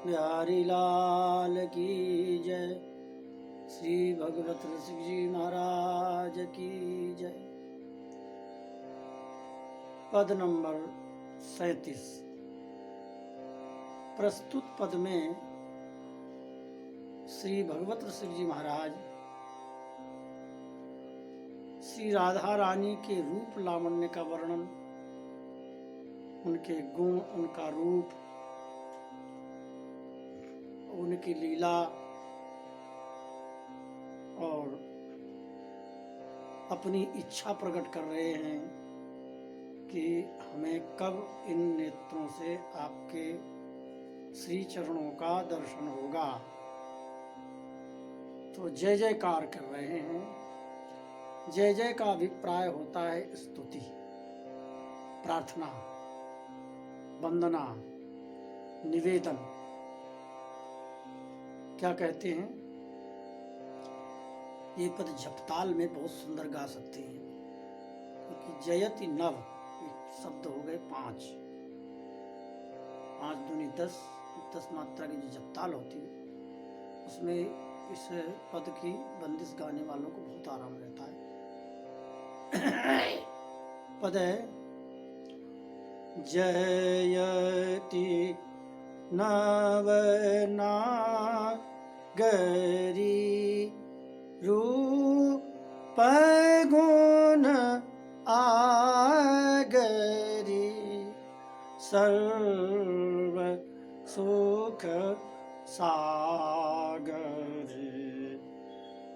बिहारी लाल की जय। श्री भगवत रसिक जी महाराज की जय। पद नंबर 37। प्रस्तुत पद में श्री भगवत रसिक जी महाराज श्री राधा रानी के रूप लावण्य का वर्णन, उनके गुण, उनका रूप, उनकी लीला और अपनी इच्छा प्रकट कर रहे हैं कि हमें कब इन नेत्रों से आपके श्री चरणों का दर्शन होगा। तो जय जयकार कर रहे हैं। जय जय का अभिप्राय होता है स्तुति, प्रार्थना, वंदना, निवेदन। क्या कहते हैं, ये पद जपताल में बहुत सुंदर गा सकते हैं, क्योंकि जयति नव शब्द हो गए 5 दूनी 10 मात्रा की जो जपताल होती है उसमें इस पद की बंदिश गाने वालों को बहुत आराम रहता है। पद है जयति नवना गरी रूप गुण आगरी सर्व सुख सागरी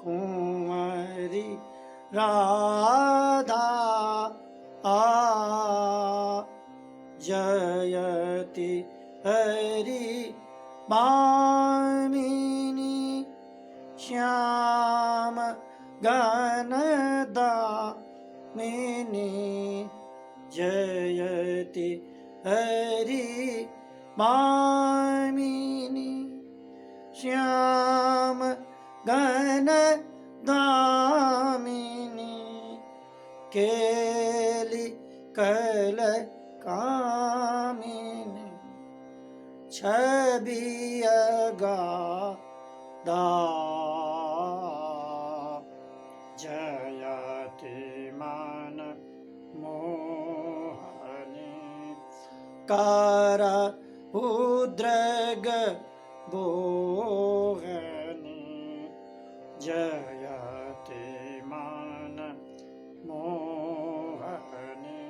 कुंवरी राधा जयति हरि मामिनी श्याम गणदामिनी जयति हरि मामिनी श्याम गणदामिनी केली कल कामिनी छवि गादा जयति मन मोहनी कारा उद्रग बोहनी जयति मन मोहनी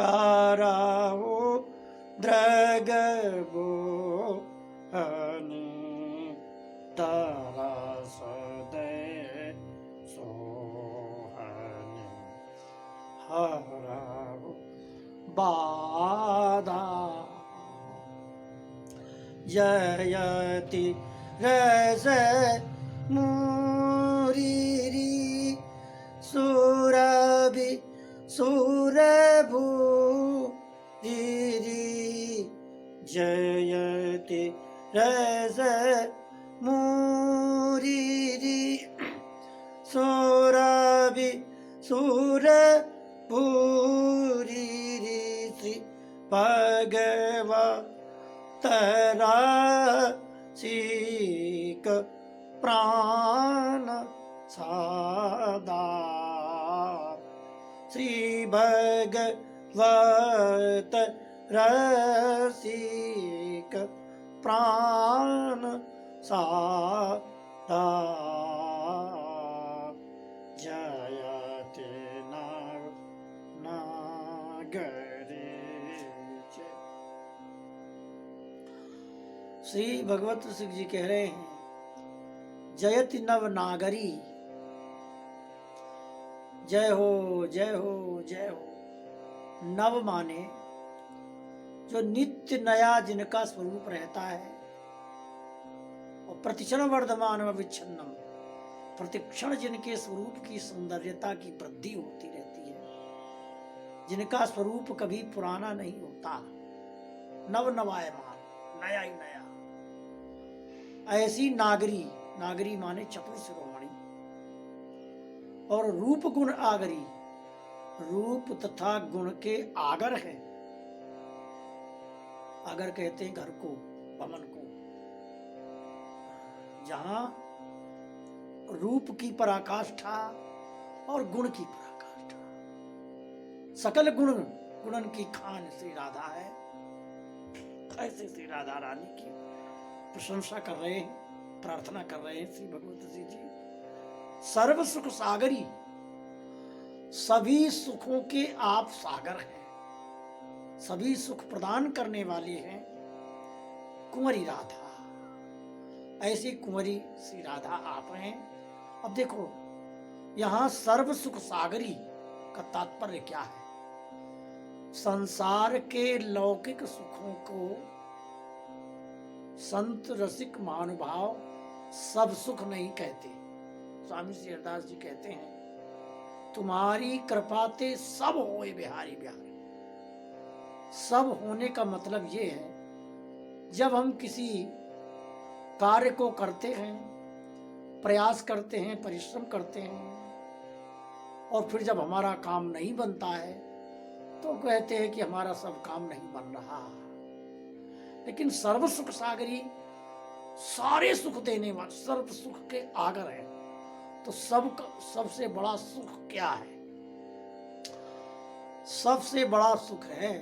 काराहु द्रग बोहनी तारा सदे सोहनी हराहु बाधा जयति रज मुरीरी सुरभि सुरभू जयति रज मुरीरी सुरभि सुरभूरी श्री भगवतरा सीक प्राण सादा श्री भगवत रसिक प्राण सादा जयति नागरी। श्री भगवत सिंह जी कह रहे हैं जयति नव नागरी, जय हो जय हो जय हो। नव माने जो नित्य नया जिनका स्वरूप रहता है, और प्रतिक्षण वर्धमान विच्छिन्नम, प्रतिक्षण जिनके स्वरूप की सौंदर्यता की वृद्धि होती रहती है, जिनका स्वरूप कभी पुराना नहीं होता, नव नवायमान, नया ही नया। ऐसी नागरी, नागरी माने चतुर शिरोमणि, और रूप गुण आगरी, रूप तथा गुण के आगर है। आगर कहते हैं घर को, भवन को, जहां रूप की पराकाष्ठा और गुण की पराकाष्ठा, सकल गुणन की खान श्री राधा है। ऐसे श्री राधा रानी की प्रशंसा कर रहे हैं, प्रार्थना कर रहे हैं श्री भगवती जी। सर्व सुख सागरी, सभी सुखों के आप सागर हैं, सभी सुख प्रदान करने वाले हैं कुंवरी राधा। ऐसी कुंवरी श्री राधा आप हैं। अब देखो यहां सर्व सुख सागरी का तात्पर्य क्या है? संसार के लौकिक सुखों को संत रसिक महानुभाव सब सुख नहीं कहते। स्वामी श्री हरदास जी कहते हैं, तुम्हारी कृपा ते सब होए बिहारी बिहारी। सब होने का मतलब ये है, जब हम किसी कार्य को करते हैं, प्रयास करते हैं, परिश्रम करते हैं, और फिर जब हमारा काम नहीं बनता है तो कहते हैं कि हमारा सब काम नहीं बन रहा। लेकिन सर्व सुख सागरी, सारे सुख देने वाले, सर्व सुख के आगर है। तो सबसे बड़ा सुख क्या है? सबसे बड़ा सुख है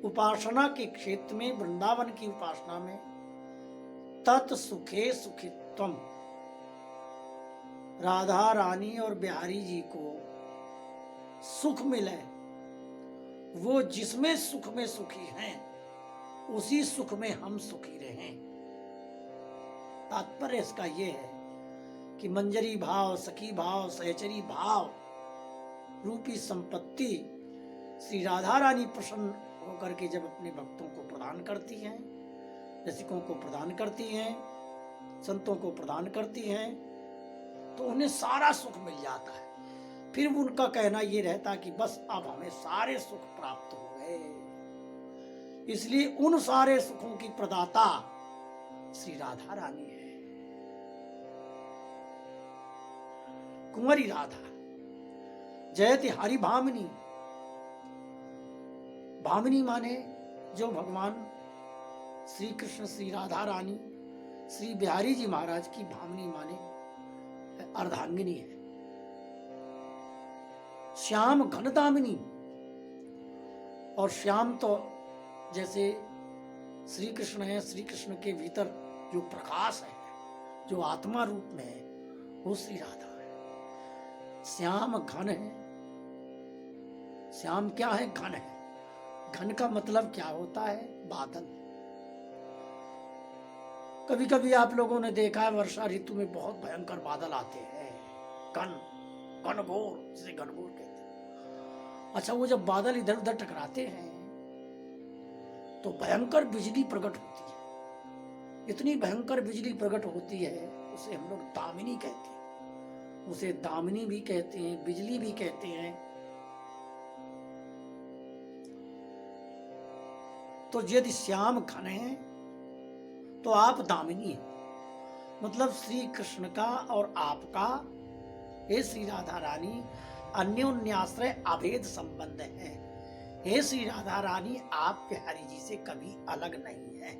उपासना के क्षेत्र में, वृंदावन की उपासना में, तत् सुखे सुखित्वम। राधा रानी और बिहारी जी को सुख मिले, वो जिसमें सुख में सुखी हैं उसी सुख में हम सुखी रहें। तात्पर्य इसका ये है कि मंजरी भाव, सखी भाव, सहचरी भाव रूपी संपत्ति श्री राधा रानी प्रसन्न होकर के जब अपने भक्तों को प्रदान करती हैं, रसिकों को प्रदान करती हैं, संतों को प्रदान करती हैं, तो उन्हें सारा सुख मिल जाता है। फिर उनका कहना ये रहता कि बस अब हमें सारे सुख प्राप्त हो गए। इसलिए उन सारे सुखों की प्रदाता श्री राधा रानी है, कुंवरी राधा। जयति हरि भामिनी। भामिनी माने जो भगवान श्री कृष्ण, श्री राधा रानी, श्री बिहारी जी महाराज की भामिनी माने अर्धांगिनी है। श्याम घन दामिनी, और श्याम तो जैसे श्री कृष्ण है, श्री कृष्ण के भीतर जो प्रकाश है, जो आत्मा रूप में है, वो श्री राधा है। श्याम घन है। श्याम क्या है? घन है। घन का मतलब क्या होता है? बादल। कभी कभी आप लोगों ने देखा है वर्षा ऋतु में बहुत भयंकर बादल आते हैं, घनघोर, जिसे घनघोर कहते हैं। अच्छा, वो जब बादल इधर उधर टकराते हैं तो भयंकर बिजली प्रकट होती है। इतनी भयंकर बिजली प्रकट होती है, उसे हम लोग दामिनी कहते हैं। उसे दामिनी भी कहते हैं, बिजली भी कहते हैं। तो यदि श्याम घन है तो आप दामिनी हैं। मतलब श्री कृष्ण का और आपका, हे श्री राधा रानी, अन्योन्याश्रय अभेद संबंध है। हे श्री राधा रानी, आप बिहारी जी से कभी अलग नहीं है।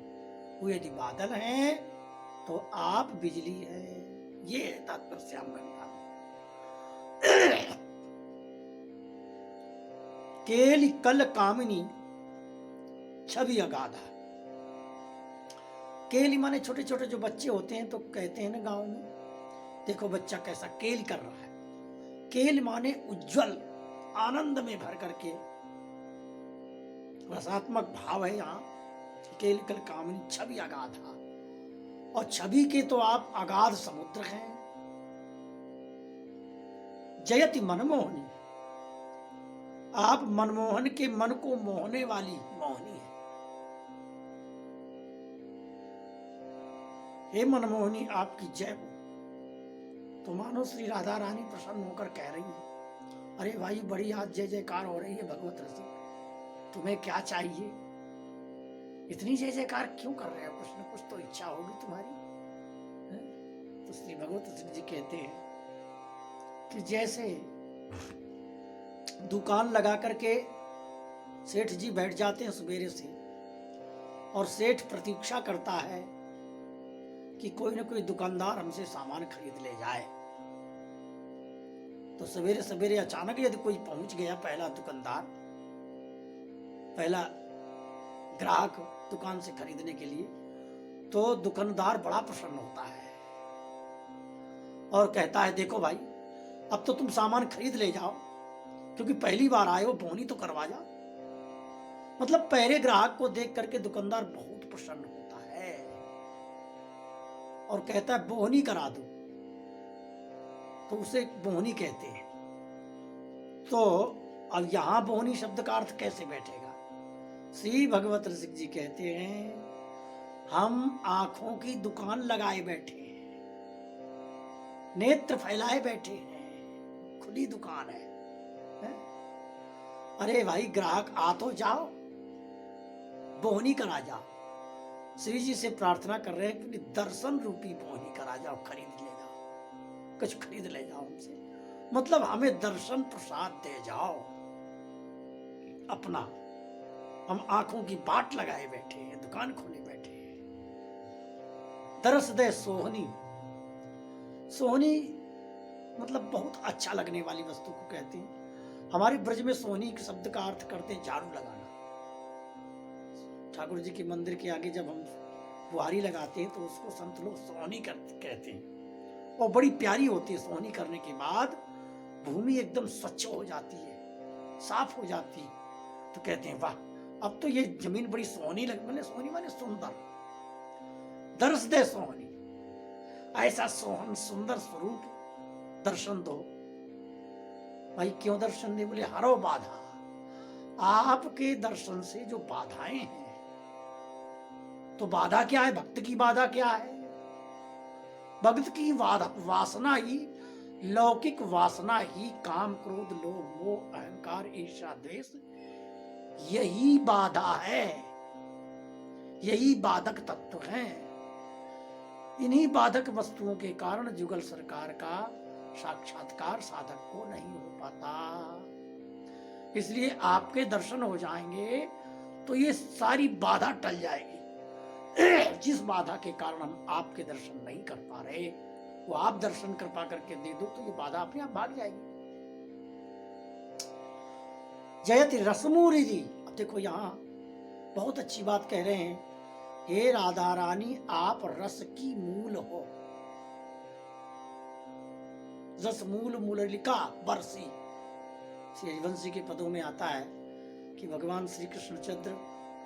वो यदि बादल हैं तो आप बिजली है। ये है तात्पर्य श्याम घन का। केली कल कामिनी छवि अगाधा। केली माने छोटे छोटे जो बच्चे होते हैं, तो कहते हैं ना गांव में, देखो बच्चा कैसा केल कर रहा है। केल माने उज्जवल, आनंद में भर करके, रसात्मक भाव है यहाँ। केल कल कामिनी छवि अगाधा, और छवि के तो आप अगाध समुद्र हैं। जयति मनमोहनी, आप मनमोहन के मन को मोहने वाली मोहनी है। हे मनमोहनी, आपकी जय हो। तो मानो श्री राधा रानी प्रसन्न होकर कह रही है, अरे भाई बड़ी आज जय जयकार हो रही है भगवत रसिक, तुम्हें क्या चाहिए? इतनी जय जयकार क्यों कर रहे हो? कुछ न कुछ तो इच्छा होगी तुम्हारी। तो श्री भगवत रसिक जी कहते हैं कि जैसे दुकान लगा करके सेठ जी बैठ जाते हैं सवेरे से, और सेठ प्रतीक्षा करता है कि कोई ना कोई दुकानदार हमसे सामान खरीद ले जाए। तो सवेरे सवेरे अचानक यदि कोई पहुंच गया, पहला दुकानदार, पहला ग्राहक दुकान से खरीदने के लिए, तो दुकानदार बड़ा प्रसन्न होता है और कहता है, देखो भाई, अब तो तुम सामान खरीद ले जाओ, क्योंकि पहली बार आए हो, बोनी तो करवा जाओ। मतलब पहले ग्राहक को देख करके दुकानदार बहुत प्रसन्न होता है और कहता है, बोहनी करा दो। तो उसे बोहनी कहते हैं। तो अब यहां बोहनी शब्द का अर्थ कैसे बैठेगा? श्री भगवत रसिक जी कहते हैं, हम आंखों की दुकान लगाए बैठे हैं, नेत्र फैलाए बैठे हैं, खुली दुकान है? अरे भाई ग्राहक आ तो जाओ, बोहनी करा जाओ। श्री जी से प्रार्थना कर रहे हैं कि दर्शन रूपी बोहनी करा जाओ, खरीद ले जाओ, कुछ खरीद ले जाओ हमसे, मतलब हमें दर्शन प्रसाद दे जाओ अपना। हम आंखों की बाट लगाए बैठे हैं, दुकान खोले बैठे हैं। दरस दे सोहनी। सोहनी मतलब बहुत अच्छा लगने वाली वस्तु को कहते हैं। हमारे ब्रज में सोहनी के शब्द का अर्थ करते हैं झाड़ू लगाना। ठाकुर जी के मंदिर के आगे जब हम बुहारी लगाते हैं तो उसको संत लोग सोहनी कहते हैं, और बड़ी प्यारी होती है। सोहनी करने के बाद भूमि एकदम स्वच्छ हो जाती है, साफ हो जाती है, तो कहते हैं, वाह, अब तो ये जमीन बड़ी सोहनी मैंने सोहनी माने सुंदर। दर्श दे सोहनी, ऐसा सोहन सुंदर स्वरूप दर्शन दो। भाई क्यों दर्शन दे? बोले, हरो बाधा। आपके दर्शन से जो बाधाएं हैं, तो बाधा क्या है? भक्त की बाधा क्या है? भक्त की वासना ही, लौकिक वासना ही, काम क्रोध लोभ मोह अहंकार ईर्ष्या द्वेष, यही बाधा है, यही बाधक तत्व हैं। इन्हीं बाधक वस्तुओं के कारण जुगल सरकार का साक्षात्कार साधक को नहीं हो पाता। इसलिए आपके दर्शन हो जाएंगे तो ये सारी बाधा टल जाएगी। जिस बाधा के कारण हम आपके दर्शन नहीं कर पा रहे, वो आप दर्शन कृपा करके दे दो तो ये बाधा अपने आप भाग जाएगी। जयति रसमूरी जी। अब देखो यहाँ बहुत अच्छी बात कह रहे हैं, हे राधा रानी आप रस की मूल हो। रस मूल मूलिका बरसी। श्री हरिवंशी के पदों में आता है कि भगवान श्री कृष्णचंद्र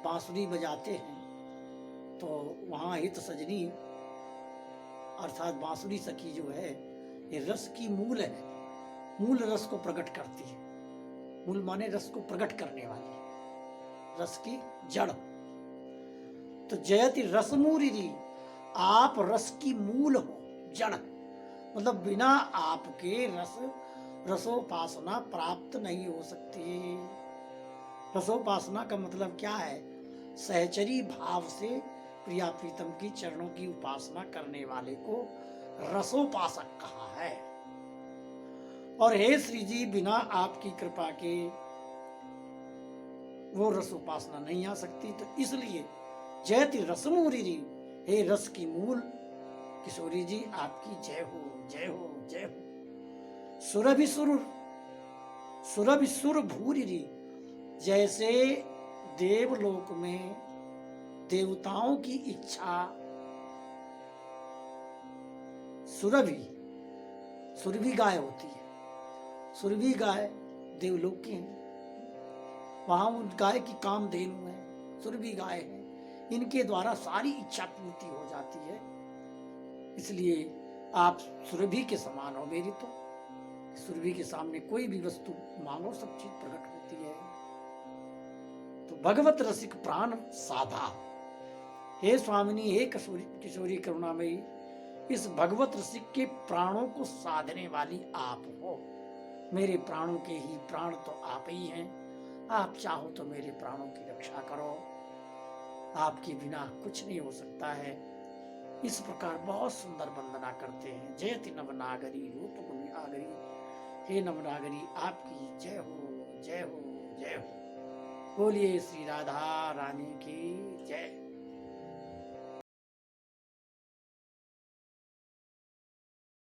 बांसुरी बजाते हैं, तो वहां हित सजनी अर्थात बांसुरी सखी जो है, ये रस की मूल है, मूल रस को प्रकट करती है। मूल माने रस को प्रकट करने वाली, रस की जड़। तो जयति रसमूरी, आप रस की मूल हो, जड़। मतलब बिना आपके रसोपासना प्राप्त नहीं हो सकती। रसोपासना का मतलब क्या है? सहचरी भाव से प्रिया प्रीतम की चरणों की उपासना करने वाले को रसोपासक कहा है। और हे श्री जी, बिना आपकी कृपा के वो रसोपासना नहीं आ सकती। तो इसलिए जयति रसमूरी, हे रस की मूल किशोरी जी, आपकी जय हो, जय हो, जय हो। सुरभि सुर भूरी, जैसे देवलोक में देवताओं की इच्छा, सुरभि गाय होती है। सुरभि गाय देवलोक की है, वहां उन गाय की कामधेनु है, सुरभि गाय है, इनके द्वारा सारी इच्छा पूर्ति हो जाती है। इसलिए आप सुरभि के समान हो मेरी। तो सुरभि के सामने कोई भी वस्तु मांगो, सब चीज प्रकट होती है। तो भगवत रसिक प्राण साधा, हे स्वामिनी, हे किशोरी करुणामयी, इस भगवत रसिक के प्राणों को साधने वाली आप हो। मेरे प्राणों के ही प्राण तो आप ही हैं। आप चाहो तो मेरे प्राणों की रक्षा करो, आपके बिना कुछ नहीं हो सकता है। इस प्रकार बहुत सुंदर वंदना करते हैं। जयति नवनागरी रूप गुण आगरी, हे नवनागरी आपकी जय हो, जय हो, जय हो। बोलिए श्री राधा रानी की जय।